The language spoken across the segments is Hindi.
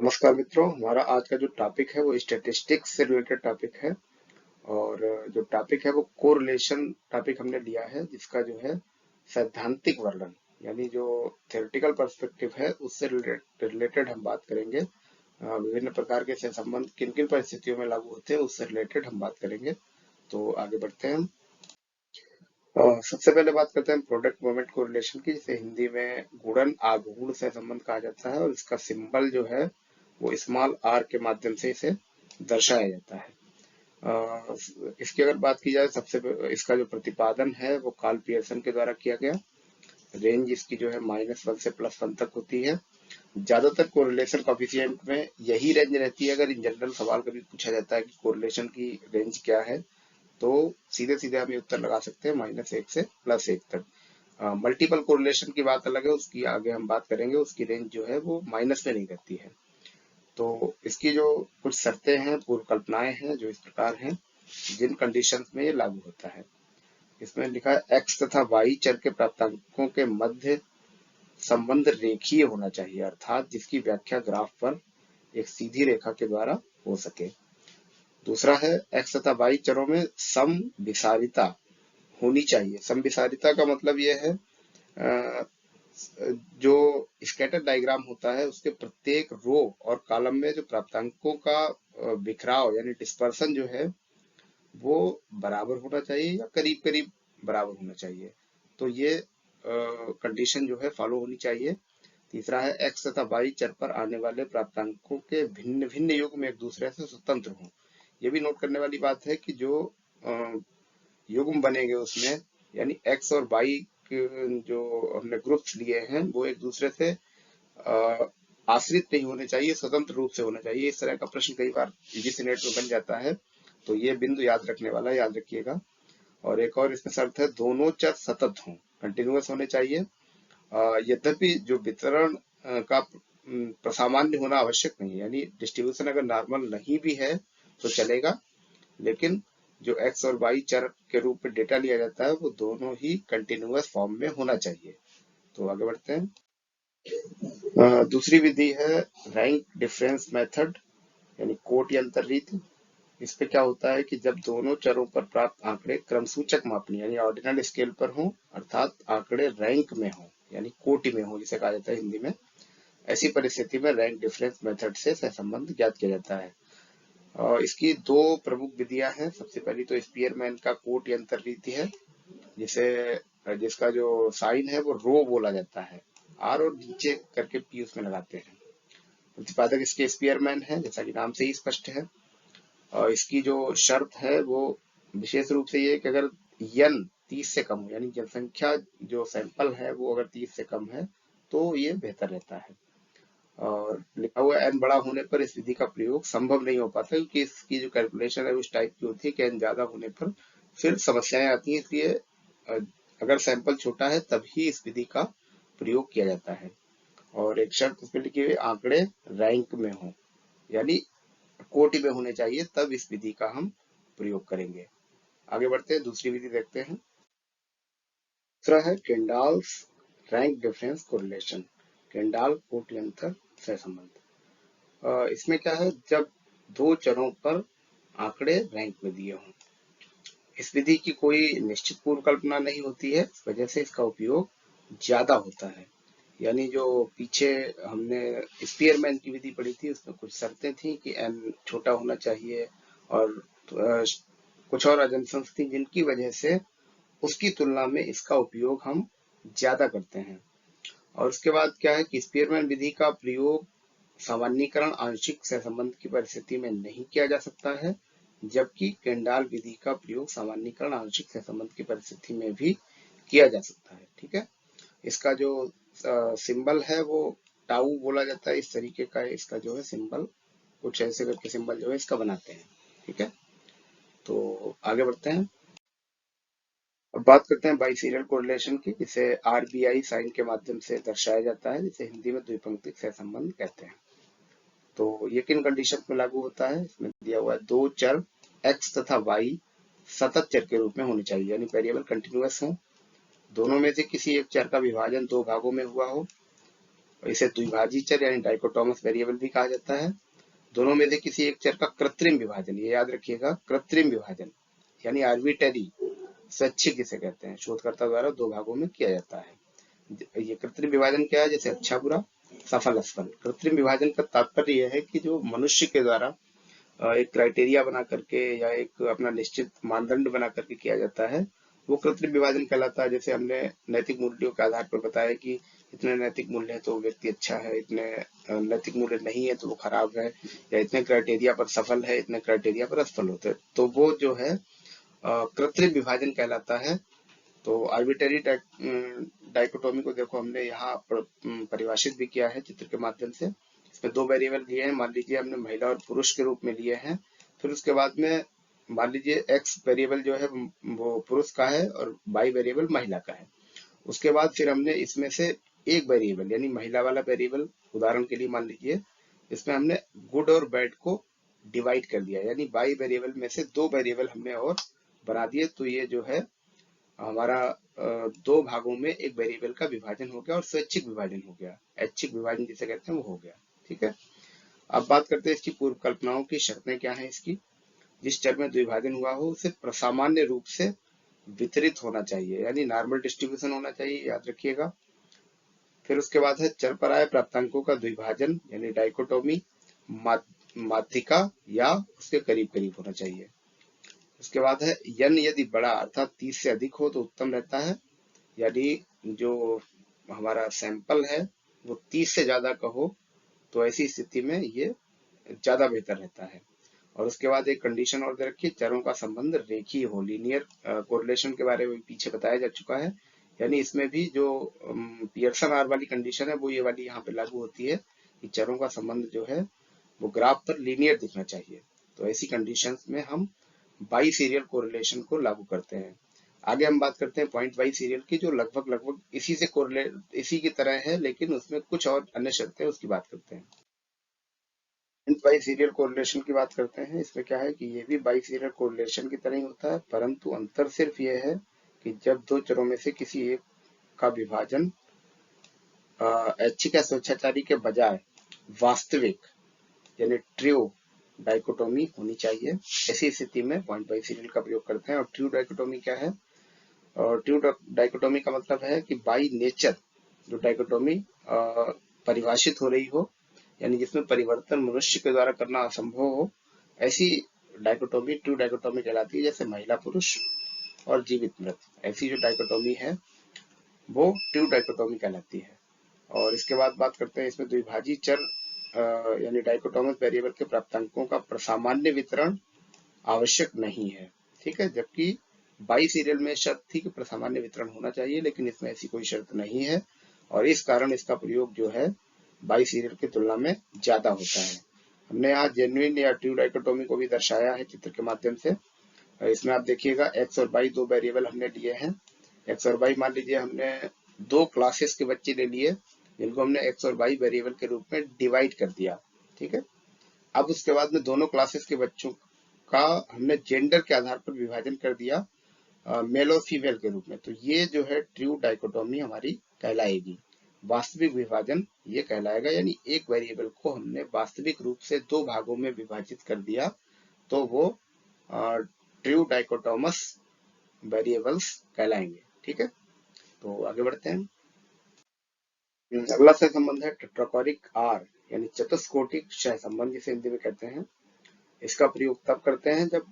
नमस्कार मित्रों, हमारा आज का जो टॉपिक है वो स्टैटिस्टिक्स से रिलेटेड टॉपिक है। और जो टॉपिक है वो कोरिलेशन टॉपिक हमने लिया है, जिसका जो है सैद्धांतिक वर्णन यानी जो थ्योरेटिकल पर्सपेक्टिव है उससे रिलेटेड हम बात करेंगे। विभिन्न प्रकार के सहसंबंध किन किन परिस्थितियों में लागू होते हैं उससे रिलेटेड हम बात करेंगे। तो आगे बढ़ते हैं हम। सबसे पहले बात करते हैं प्रोडक्ट मोमेंट कोरिलेशन की, जिसे हिंदी में गुणन आघूर्ण सहसंबंध कहा जाता है, और इसका सिंबल जो है वो स्मॉल आर के माध्यम से इसे दर्शाया जाता है। इसकी अगर बात की जाए, इसका जो प्रतिपादन है वो कार्ल पियर्सन के द्वारा किया गया। रेंज इसकी जो है -1 से +1 तक होती है। ज्यादातर कोरिलेशन कोफिशिएंट में यही रेंज रहती है। अगर इन जनरल सवाल कभी पूछा जाता है कि कोरिलेशन की रेंज क्या है, तो सीधे सीधे हम ये उत्तर लगा सकते हैं -1 से +1 तक। मल्टीपल कोरिलेशन की बात अलग है, उसकी आगे हम बात करेंगे। उसकी रेंज जो है वो माइनस में नहीं रहती है। तो इसकी जो कुछ शर्तें हैं, पूर्व कल्पनाएं हैं, जो इस प्रकार हैं जिन कंडीशंस में ये लागू होता है। इसमें लिखा है एक्स तथा वाई चर के प्राप्तांकों के मध्य संबंध रेखीय होना चाहिए, अर्थात जिसकी व्याख्या ग्राफ पर एक सीधी रेखा के द्वारा हो सके। दूसरा है एक्स तथा वाई चरों में सम विसारिता होनी चाहिए। सम विसारिता का मतलब यह है, अ, जो स्कैटर डायग्राम होता है उसके प्रत्येक रो और कॉलम में जो प्राप्तांकों का बिखराव यानी डिस्पर्सन जो है वो बराबर होना चाहिए या करीब करीब बराबर होना चाहिए। तो ये कंडीशन जो है फॉलो होनी चाहिए। तीसरा है एक्स तथा वाई चर पर आने वाले प्राप्तांकों के भिन्न भिन्न युग्म एक दूसरे से स्वतंत्र हों। ये भी नोट करने वाली बात है कि जो अ, युग्म बनेंगे उसमें, यानी एक्स और वाई जो हमने ग्रुप्स लिए हैं वो एक दूसरे से अ, आश्रित नहीं होने चाहिए, स्वतंत्र रूप से होना चाहिए। इस तरह का प्रश्न कई बार यूजीसी नेट में बन जाता है, तो ये बिंदु याद रखने वाला, याद रखिएगा। और एक और इसमें शर्त है, दोनों चर सतत हों, कंटिन्यूअस होने चाहिए। यद्यपि जो वितरण का प्रसामान्य होना आवश्यक नहीं है, यानी डिस्ट्रीब्यूशन अगर नॉर्मल नहीं भी है तो चलेगा, लेकिन जो एक्स और वाई चर के रूप में डेटा लिया जाता है वो दोनों ही कंटिन्यूअस फॉर्म में होना चाहिए। तो आगे बढ़ते हैं। दूसरी विधि है रैंक डिफरेंस मेथड, यानी कोट यंत्र रीति। इस पे क्या होता है कि जब दोनों चरों पर प्राप्त आंकड़े क्रमसूचक मापनी यानी ऑर्डिनल स्केल पर हों, अर्थात आंकड़े रैंक में हों यानी कोटि में हो, जिसे कहा जाता है हिंदी में, ऐसी परिस्थिति में रैंक डिफरेंस मेथड से सहसंबंध ज्ञात किया जाता है। और इसकी दो प्रमुख विधियां हैं। सबसे पहली तो स्पीयरमैन का कोट यंत्र रीति है, जिसे जिसका जो साइन है वो रो बोला जाता है, आर और नीचे करके पी उसमें लगाते हैं। प्रतिपादक इसके स्पीयरमैन है, जैसा कि नाम से ही स्पष्ट है। और इसकी जो शर्त है वो विशेष रूप से ये कि अगर यन 30 से कम हो, यानी जनसंख्या जो सैंपल है वो अगर 30 से कम है तो ये बेहतर रहता है। और लिखा हुआ एन बड़ा होने पर इस विधि का प्रयोग संभव नहीं हो पाता, क्योंकि इसकी जो कैलकुलेशन है उस टाइप की होती है कि एन ज्यादा होने पर फिर समस्याएं आती हैं। इसलिए अ, अगर सैंपल छोटा है तभी इस विधि का प्रयोग किया जाता है। और एक शर्त इसमें लिखी हुई, आंकड़े रैंक में हो, यानी कोटि में होने चाहिए, तब इस विधि का हम प्रयोग करेंगे। आगे बढ़ते हैं, दूसरी विधि देखते हैं। दूसरा है केंडाल्स रैंक डिफरेंस कोरिलेशन, केंडाल कोटि अंतर सहसंबंध। इसमें क्या है, जब दो चरों पर आंकड़े रैंक में दिए हों। इस विधि की कोई निश्चित पूर्व कल्पना नहीं होती है, इस वजह से इसका उपयोग ज्यादा होता है। यानी जो पीछे हमने स्पीयरमैन की विधि पढ़ी थी उसमें कुछ शर्तें थी कि एन छोटा होना चाहिए, और कुछ और अजम्पशंस थी जिनकी वजह से उसकी तुलना में इसका उपयोग हम ज्यादा करते हैं। और उसके बाद क्या है कि स्पीयरमैन विधि का प्रयोग सामान्यीकरण आंशिक सहसंबंध की परिस्थिति में नहीं किया जा सकता है, जबकि केंडाल विधि का प्रयोग सामान्यीकरण आंशिक सहसंबंध की परिस्थिति में भी किया जा सकता है। ठीक है। इसका जो सिंबल है वो टाउ बोला जाता है। इस तरीके का इसका जो है सिंबल, कुछ ऐसे करके सिंबल जो है इसका बनाते हैं। ठीक है। तो आगे बढ़ते हैं। अब बात करते हैं बाई सीरियल कोरिलेशन की, जिसे आरबीआई साइन के माध्यम से दर्शाया जाता है, जिसे हिंदी में द्विपंक्तिक सहसंबंध कहते हैं। तो ये किन कंडीशन में लागू होता है, इसमें दिया हुआ है, दो चर एक्स तथा वाई सतत चर के रूप में होने चाहिए, यानी वेरिएबल कंटिन्यूअस हो। दोनों में से किसी एक चर का विभाजन दो भागों में हुआ हो। इसे द्विभाजी चर यानी डाइकोटोमस वेरिएबल भी कहा जाता है। दोनों में से किसी एक चर का कृत्रिम विभाजन, ये याद रखिएगा, कृत्रिम विभाजन यानी आर्बिटरी स्वैच्छिक जिसे कहते हैं, शोधकर्ता द्वारा दो भागों में किया जाता है। ये कृत्रिम विभाजन क्या है? जैसे अच्छा बुरा, सफल असफल। कृत्रिम विभाजन का तात्पर्य यह है कि जो मनुष्य के द्वारा एक क्राइटेरिया बना करके या एक अपना निश्चित मानदंड बना करके किया जाता है, वो कृत्रिम विभाजन कहलाता है। जैसे हमने नैतिक मूल्यों के आधार पर बताया कि इतने नैतिक मूल्य है तो वो व्यक्ति अच्छा है, इतने नैतिक मूल्य नहीं है तो वो खराब है, या इतने क्राइटेरिया पर सफल है, इतने क्राइटेरिया पर असफल होते हैं, तो वो जो है कृत्रिम विभाजन कहलाता है। तो आर्बिटरी डाइकोटोमी को देखो हमने यहाँ परिभाषित भी किया है चित्र के माध्यम से। इसमें दो वेरिएबल लिए हैं, मान लीजिए हमने महिला और पुरुष के रूप में लिए हैं। फिर उसके बाद में मान लीजिए एक्स वेरिएबल जो है वो पुरुष का है और वाई वेरिएबल महिला का है। उसके बाद फिर हमने इसमें से एक वेरिएबल यानी महिला वाला वेरिएबल, उदाहरण के लिए मान लीजिए इसमें हमने गुड और बैड को डिवाइड कर दिया, यानी वाई वेरिएबल में से दो वेरिएबल हमने और बना दिए। तो ये जो है हमारा दो भागों में एक वेरिएबल का विभाजन हो गया और स्वैच्छिक विभाजन हो गया, ऐच्छिक विभाजन जिसे कहते हैं वो हो गया। ठीक है, अब बात करते हैं इसकी पूर्व कल्पनाओं की। शर्तें क्या है इसकी? जिस चर में द्विभाजन हुआ हो उसे प्रसामान्य रूप से वितरित होना चाहिए, यानी नॉर्मल डिस्ट्रीब्यूशन होना चाहिए, याद रखिएगा। फिर उसके बाद है चर पर आए प्राप्तांकों का द्विभाजन यानी डाइकोटोमी माध्यिका या उसके करीब करीब होना चाहिए। उसके बाद है यन यदि बड़ा अर्थात 30 से अधिक हो तो उत्तम रहता है, यानी जो हमारा सैंपल है वो 30 से ज्यादा का हो तो ऐसी स्थिति में ये ज्यादा बेहतर रहता है। और उसके बाद एक कंडीशन और दे रखी है, चरों का संबंध रेखीय हो, लीनियर कोरिलेशन के बारे में पीछे बताया जा चुका है। यानी इसमें भी जो पियर्सन आर वाली कंडीशन है वो ये वाली यहाँ पे लागू होती है कि चरों का संबंध जो है वो ग्राफ पर लीनियर दिखना चाहिए। तो ऐसी कंडीशंस में हम बाई सीरियल कोरिलेशन को लागू करते हैं। आगे हम बात करते हैं पॉइंट बाई सीरियल की, जो लगभग लगभग इसी से कोरिलेट इसी की तरह है, लेकिन उसमें कुछ और अन्य शर्तें उसकी बात करते हैं। पॉइंट बाई सीरियल कोरिलेशन की बात करते हैं। इसमें क्या है कि ये भी बाई सीरियल कोरिलेशन की तरह ही होता है, परंतु अंतर सिर्फ ये है कि जब दो चरों में से किसी एक का विभाजन ऐच्छिक या स्वेच्छाचारी के बजाय वास्तविक यानी ट्रू डाइकोटोमी होनी चाहिए, ऐसी स्थिति में पॉइंट बाई सीरियल का प्रयोग करते हैं। और ट्रू डाइकोटोमी क्या है? और ट्रू डाइकोटोमी का मतलब है कि बाई नेचर जो डाइकोटोमी परिभाषित हो रही हो, यानी जिसमें परिवर्तन मनुष्य के द्वारा करना असंभव हो, ऐसी डाइकोटोमी ट्रू डाइकोटोमी कहलाती है। जैसे महिला पुरुष और जीवित मृत, ऐसी जो डाइकोटोमी है वो ट्रू डाइकोटोमी कहलाती है। और इसके बाद बात करते हैं इसमें द्विभाजी चर यानी डाइकोटोमस वेरिएबल के प्राप्तांकों का प्रसामान्य वितरण आवश्यक नहीं है। ठीक है, जबकि बाई सीरियल में शर्त थी कि प्रसामान्य वितरण होना चाहिए, लेकिन इसमें ऐसी कोई शर्त नहीं है और इस कारण इसका प्रयोग जो है बाई सीरियल की तुलना में ज्यादा होता है। हमने यहाँ जेन्युइन या ट्रू डाइकोटोमी को भी दर्शाया है चित्र के माध्यम से। इसमें आप देखिएगा एक्स और वाई दो वेरिएबल हमने लिए हैं। एक्स और वाई मान लीजिए हमने दो क्लासेस के बच्चे ले लिए जिनको हमने एक्स और वाई वेरिएबल के रूप में डिवाइड कर दिया। ठीक है, अब उसके बाद में दोनों क्लासेस के बच्चों का हमने जेंडर के आधार पर विभाजन कर दिया मेल और फीमेल के रूप में। तो ये जो है ट्रू डाइकोटोमी हमारी कहलाएगी। वास्तविक विभाजन ये कहलाएगा, यानी एक वेरिएबल को हमने वास्तविक रूप से दो भागों में विभाजित कर दिया तो वो ट्रू डाइकोटोमस वेरिएबल्स कहलाएंगे। ठीक है, तो आगे बढ़ते हैं। अगला सहसंबंध है टेट्राकोरिक आर यानी चतुष्कोटिक सहसंबंध जिसे हिंदी में कहते हैं। इसका प्रयोग तब करते हैं जब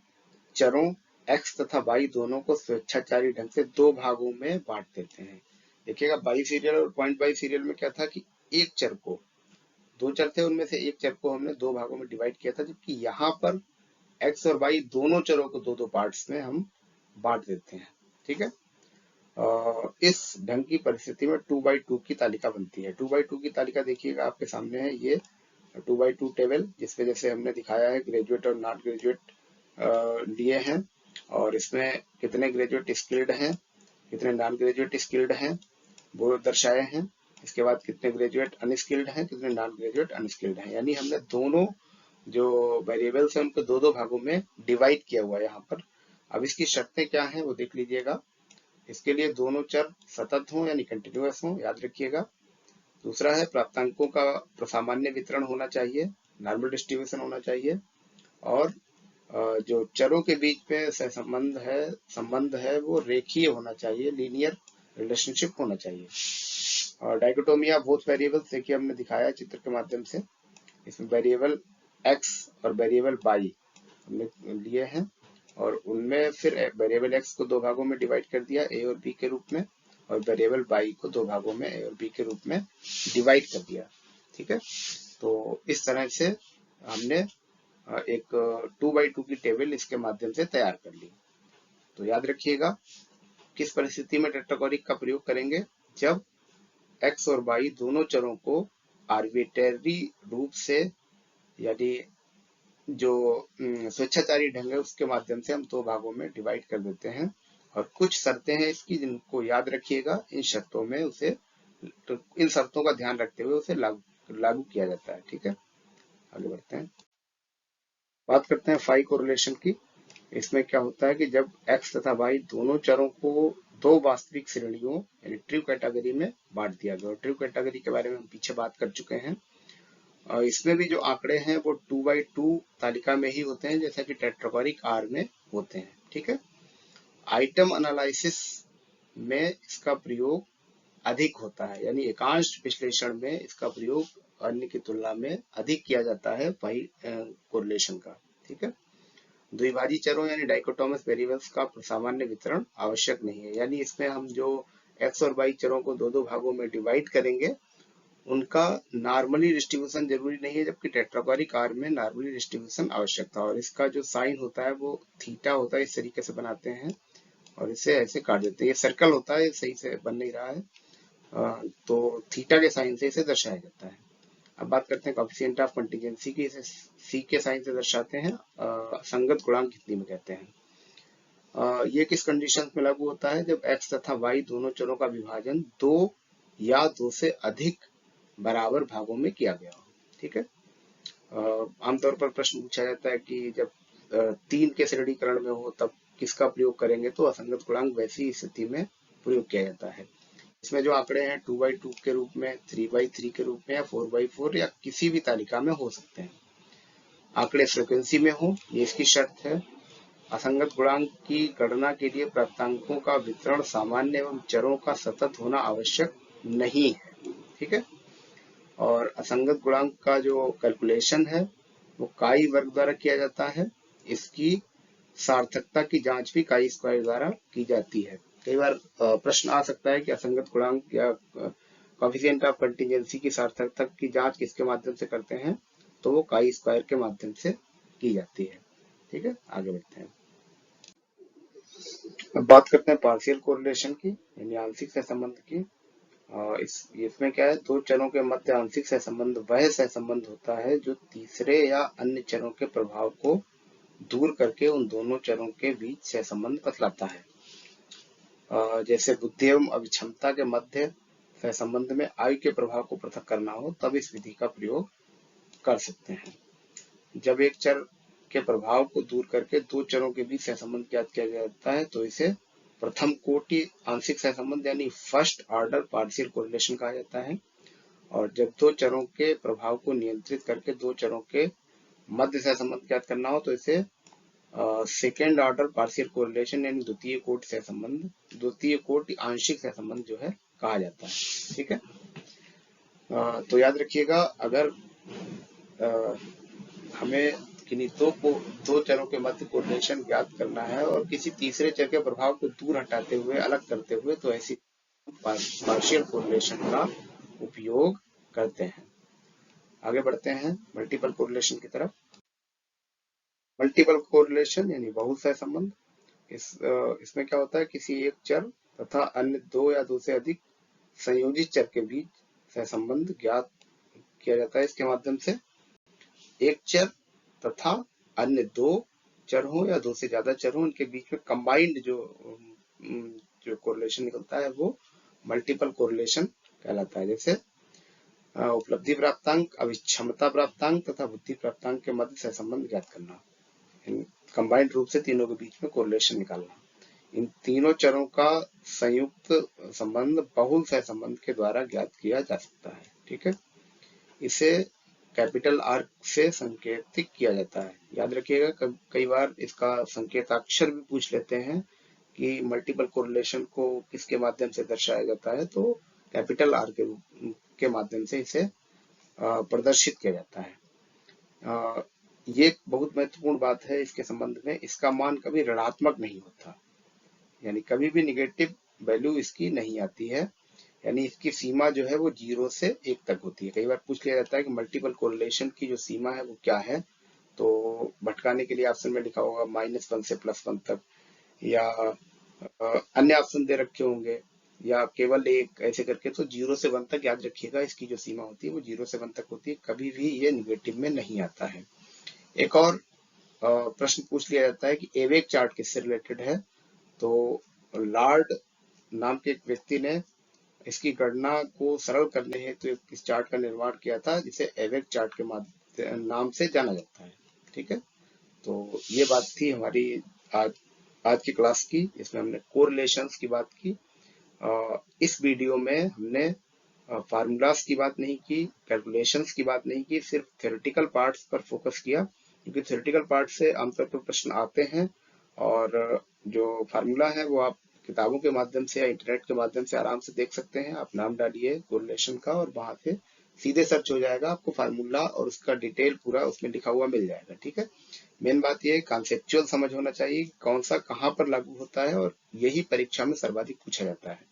चरों x तथा y दोनों को स्वेच्छाचारी ढंग से दो भागों में बांट देते हैं। देखिएगा बाई सीरियल और पॉइंट बाई सीरियल में क्या था कि एक चर को, दो चर थे उनमें से एक चर को हमने दो भागों में डिवाइड किया था, जबकि यहाँ पर x और y दोनों चरों को दो दो पार्ट्स में हम बांट देते हैं। ठीक है, इस ढंग की परिस्थिति में 2x2 की तालिका बनती है। 2x2 की तालिका देखिएगा आपके सामने है, ये 2x2 टेबल जिसपे जैसे हमने दिखाया है ग्रेजुएट और नॉन ग्रेजुएट लिए हैं, और इसमें कितने ग्रेजुएट स्किल्ड हैं, कितने नॉन ग्रेजुएट स्किल्ड हैं वो दर्शाए हैं। इसके बाद कितने ग्रेजुएट अनस्किल्ड हैं, कितने नॉन ग्रेजुएट अनस्किल्ड हैं, यानी हमने दोनों जो वेरिएबल्स हैं उनको दो दो भागों में डिवाइड किया हुआ है यहाँ पर। अब इसकी शर्तें क्या हैं वो देख लीजिएगा। इसके लिए दोनों चर सतत हों यानी कंटिन्यूअस हों, याद रखिएगा। दूसरा है प्राप्तांकों का सामान्य वितरण होना चाहिए, नॉर्मल डिस्ट्रीब्यूशन होना चाहिए। और जो चरों के बीच में संबंध है वो रेखीय होना चाहिए, लीनियर रिलेशनशिप होना चाहिए। और डाइकोटोमिया बोथ वेरिएबल्स, देखिए हमने दिखाया चित्र के माध्यम से। इसमें वेरिएबल x और वेरिएबल y हमने लिए हैं, और उनमें फिर वेरिएबल x को दो भागों में डिवाइड कर दिया, a और b के रूप में, और वेरिएबल y को दो भागों में a और b के रूप में डिवाइड कर दिया। ठीक है, तो इस तरह से हमने एक 2x2 की टेबल इसके माध्यम से तैयार कर ली। तो याद रखिएगा, किस परिस्थिति में टेट्रागोनिक का प्रयोग करेंगे? जब x और y दोनों चरों को आर्बिट्रेरी रूप से, यानी जो स्वेच्छाचारी ढंग है उसके माध्यम से हम दो भागों में डिवाइड कर देते हैं। और कुछ शर्तें हैं इसकी जिनको याद रखिएगा, इन शर्तों में उसे, तो इन शर्तों का ध्यान रखते हुए उसे लागू किया जाता है। ठीक है, आगे बढ़ते हैं, बात करते हैं फाई कोरिलेशन की। इसमें क्या होता है कि जब x तथा y दोनों चरों को दो वास्तविक श्रेणियों यानी ट्रू कैटेगरी में बांट दिया गया। ट्रू कैटेगरी के बारे में हम पीछे बात कर चुके हैं। इसमें भी जो आंकड़े हैं वो 2x2 तालिका में ही होते हैं, जैसा कि टेट्रागोनिक R में होते हैं। ठीक है, आइटम एनालिसिस में इसका प्रयोग अधिक होता है, यानी एकांश विश्लेषण में इसका प्रयोग अन्य की तुलना में अधिक किया जाता है फाई कोरिलेशन का। ठीक है, द्विभाजी चरों यानी डाइकोटोमस वेरिएबल्स का सामान्य वितरण आवश्यक नहीं है, यानी इसमें हम जो x और y चरों को दो दो भागों में डिवाइड करेंगे उनका नॉर्मली डिस्ट्रीब्यूशन जरूरी नहीं है, जबकि टेट्रागोनिक R में नॉर्मली डिस्ट्रीब्यूशन आवश्यक था। और इसका जो साइन होता है वो थीटा होता है, इस तरीके से बनाते हैं और इसे ऐसे काट देते हैं। ये सर्कल होता है, सही से बन नहीं रहा है, तो थीटा के साइन से इसे दर्शाया जाता है। अब बात करते हैं कोएफिशिएंट ऑफ कंटीजेंसी की। इसे सी के साइन से दर्शाते हैं, संगत गुणांक कितनी में कहते हैं। ये किस कंडीशन में लागू होता है? जब x तथा y दोनों चरों का विभाजन दो या दो से अधिक बराबर भागों में किया गया हो। ठीक है, आमतौर पर प्रश्न पूछा जाता है कि जब 3 के श्रेणीकरण में हो तब किसका प्रयोग करेंगे? तो असंगत गुणांक वैसी स्थिति में प्रयोग किया जाता है। इसमें जो आंकड़े हैं 2x2 के रूप में, 3x3 के रूप में, या 4x4 या किसी भी तालिका में हो सकते हैं। आंकड़े फ्रीक्वेंसी में हो, ये इसकी शर्त है। असंगत गुणांक की गणना के लिए प्राप्तांकों का वितरण सामान्य एवं चरों का सतत होना आवश्यक नहीं है। ठीक है, और असंगत गुणांक का जो कैलकुलेशन है वो काई वर्ग द्वारा किया जाता है। इसकी सार्थकता की जांच भी काई स्क्वायर द्वारा की जाती है। कई बार प्रश्न आ सकता है कि असंगत गुणांक या कोएफिशिएंट ऑफ कंटीजेंसी की सार्थकता की जांच किसके माध्यम से करते हैं? तो वो काई स्क्वायर के माध्यम से की जाती है। ठीक है, आगे बढ़ते हैं। अब बात करते हैं पार्शियल कोरिलेशन की, यानी आंशिक सहसंबंध की। इसमें क्या है, दो चरों के मध्य आंशिक सहसंबंध वह सहसंबंध होता है जो तीसरे या अन्य चरों के प्रभाव को दूर करके उन दोनों चरों के बीच सहसंबंध बतलाता है। जैसे बुद्धि एवं अभिक्षमता के मध्य सहसंबंध में आयु के प्रभाव को पृथक करना हो तब इस विधि का प्रयोग कर सकते हैं। जब एक चर के प्रभाव को दूर करके दो चरों के बीच सहसंबंध ज्ञात किया जाता है तो इसे प्रथम कोटि आंशिक सहसंबंध यानी फर्स्ट ऑर्डर पार्शियल कोरिलेशन कहा जाता है। और जब दो चरों के प्रभाव को नियंत्रित करके दो चरों के मध्य सहसंबंध ज्ञात करना हो तो इसे सेकेंड ऑर्डर पार्शियल कोरिलेशन यानी द्वितीय कोटि सहसंबंध, द्वितीय कोटि आंशिक सहसंबंध जो है कहा जाता है। ठीक है, तो याद रखिएगा, अगर हमें किन्हीं दो चरों के मध्य कोरिलेशन ज्ञात करना है और किसी तीसरे चर के प्रभाव को दूर हटाते हुए, अलग करते हुए, तो ऐसी पार्शियल कोरिलेशन का उपयोग करते हैं। आगे बढ़ते हैं मल्टीपल कोरिलेशन की तरफ। मल्टीपल कोरिलेशन यानी बहु सहसंबंध। इसमें क्या होता है, किसी एक चर तथा अन्य दो या दो से अधिक संयोजित चर के बीच सहसंबंध ज्ञात किया जाता है। इसके माध्यम से एक चर तथा अन्य दो चर हो या दो से ज्यादा चर हो, उनके बीच में कंबाइंड जो कोरिलेशन निकलता है वो मल्टीपल कोरिलेशन कहलाता है। जैसे उपलब्धि प्राप्तांक, अभिक्षमता प्राप्तांक तथा बुद्धि प्राप्तांक के मध्य सहसंबंध ज्ञात करना, कंबाइंड रूप से तीनों के बीच में कोरिलेशन निकालना। इन तीनों चरों का संयुक्त संबंध बहुल सहसंबंध के द्वारा ज्ञात किया जा सकता है। ठीक है। इसे कैपिटल आर से संकेतित किया जाता है। याद रखिएगा, कई बार इसका संकेताक्षर भी पूछ लेते हैं कि मल्टीपल कोरिलेशन को किसके माध्यम से दर्शाया जाता है, तो कैपिटल आर के माध्यम से इसे प्रदर्शित किया जाता है। ये एक बहुत महत्वपूर्ण बात है इसके संबंध में, इसका मान कभी ऋणात्मक नहीं होता, यानी कभी भी निगेटिव वैल्यू इसकी नहीं आती है, यानी इसकी सीमा जो है वो 0 से 1 तक होती है। कई बार पूछ लिया जाता है कि मल्टीपल कोरिलेशन की जो सीमा है वो क्या है, तो भटकाने के लिए ऑप्शन में लिखा होगा -1 से +1 तक, या अन्य ऑप्शन दे रखे होंगे, या केवल एक, ऐसे करके। तो 0 से 1 तक याद रखिएगा, इसकी जो सीमा होती है वो 0 से 1 तक होती है, कभी भी ये निगेटिव में नहीं आता है। एक और प्रश्न पूछ लिया जाता है कि एवेक चार्ट किससे रिलेटेड है, तो लॉर्ड नाम के एक व्यक्ति ने इसकी गणना को सरल करने हेतु इस चार्ट का निर्माण किया था, जिसे एवेक चार्ट के नाम से जाना जाता है। ठीक है, तो ये बात थी हमारी आज आज की क्लास की, इसमें हमने कोरिलेशंस की बात की। इस वीडियो में हमने फार्मूलाज की बात नहीं की, कैलकुलेशंस की बात नहीं की, सिर्फ थ्योरेटिकल पार्ट्स पर फोकस किया, क्योंकि थ्योरेटिकल पार्ट से आमतौर पर प्रश्न आते हैं, और जो फार्मूला है वो आप किताबों के माध्यम से या इंटरनेट के माध्यम से आराम से देख सकते हैं। आप नाम डालिए कोरिलेशन का और वहां से सीधे सर्च हो जाएगा, आपको फार्मूला और उसका डिटेल पूरा उसमें लिखा हुआ मिल जाएगा। ठीक है, मेन बात ये कॉन्सेप्चुअल समझ होना चाहिए, कौन सा कहाँ पर लागू होता है, और यही परीक्षा में सर्वाधिक पूछा जाता है।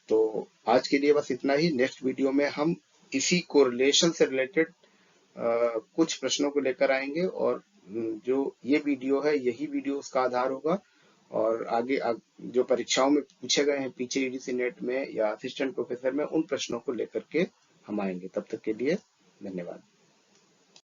तो आज के लिए बस इतना ही। नेक्स्ट वीडियो में हम इसी कोरिलेशन से रिलेटेड कुछ प्रश्नों को लेकर आएंगे, और जो ये वीडियो है यही वीडियो उसका आधार होगा, और आगे जो परीक्षाओं में पूछे गए हैं पीछे यूजीसी नेट में या असिस्टेंट प्रोफेसर में, उन प्रश्नों को लेकर के हम आएंगे। तब तक के लिए धन्यवाद।